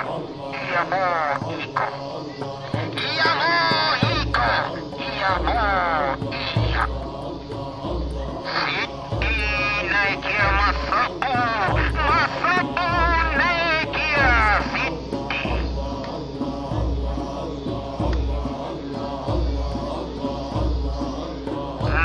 iya mo iko. Iya mo iko. Iya mo iya. Siti naikia masapu. Masapu naikia Siti.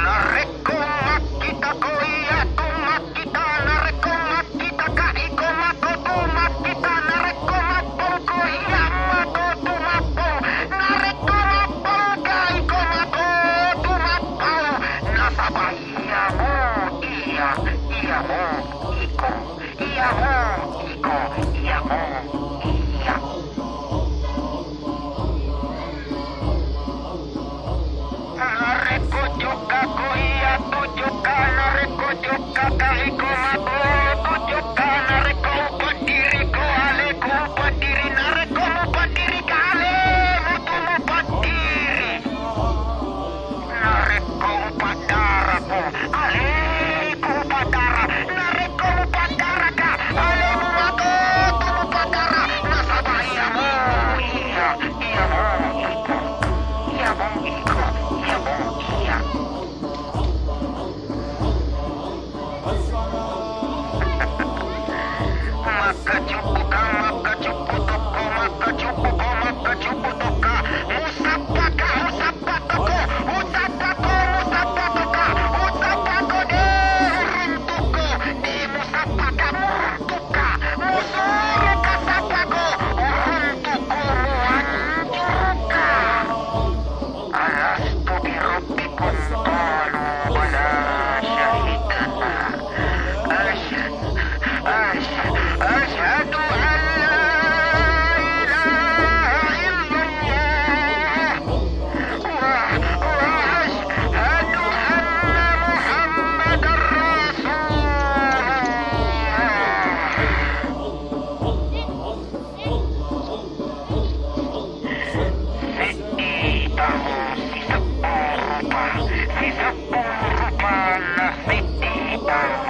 Nareko makita ko iya tu makita. Nareko makita ka iko makotu makita. Nareko mapong ko iya makotu mapong. Nareko mapong ka iko makotu mapong. Nasaba iya mo iya. Iya mo iko. Iya mo iko. Iya mo iya. Nareko juga ko iya tujuka. Nareko juga ka iko makotu juga. Nareko upandiri ko ale ko upandiri. Nareko upandiri ka ale mutu upandiri. Nareko upadara ko ale ko upadara. Nareko upadara ka ale makotu upadara. Nasaba iya mo iya. Iya mo iko. Iya mo iko. Iya mo iya. Maka cupu ka, maka cupu toko, maka cupu ko, maka cupu toka. Musapa ka, musapa toko, musapa ko, musapa toka, musapa ko de runtuko, di musapa ka murtuka, musuru ka sapa ko, runtuko muanjuruka. Alastu bi rabbikum qalu bala syahidana. Asyhadu an la ilaha illallah wa asyhadu anna Muhammadar Rasulullah. Siti tahu si sepuluh rupa nah Siti tahu.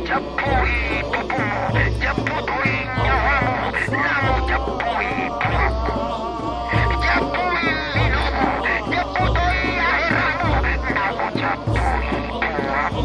Jeppu tubuhmu, Jeppu nyawamu, namu Jeppu Puangmu. Jeppu Linomu, Jeppu Akheramu, namu Jeppu Puangmu.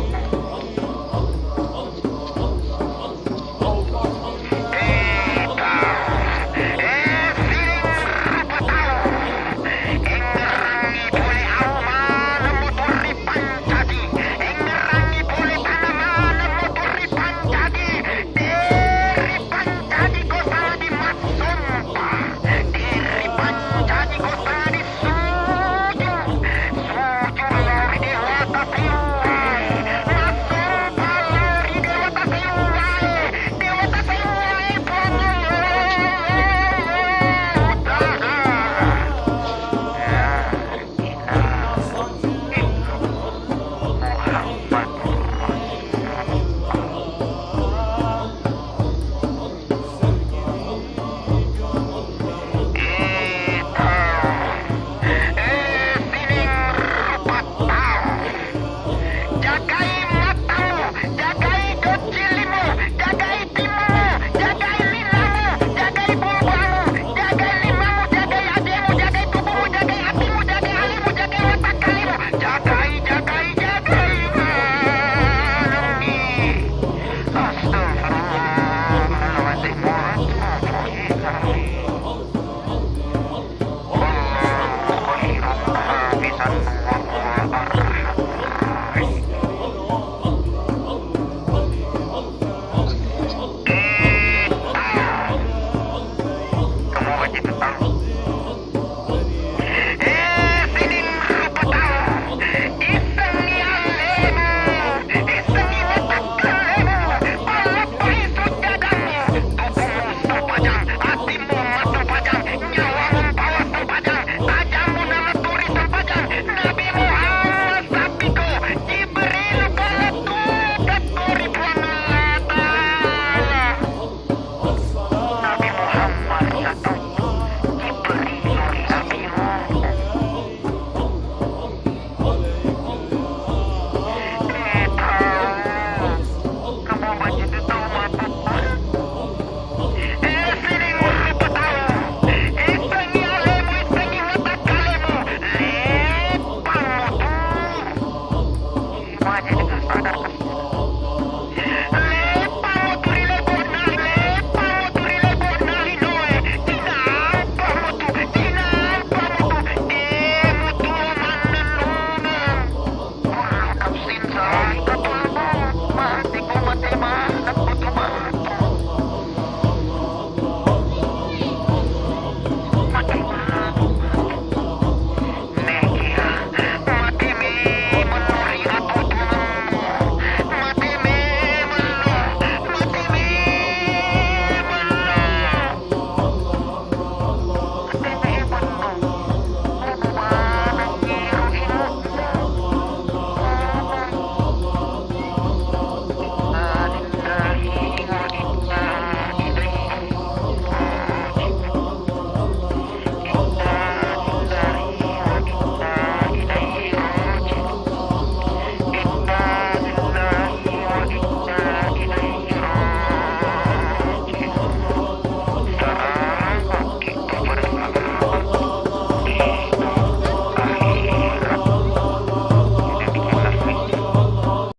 Kamu wajib tahu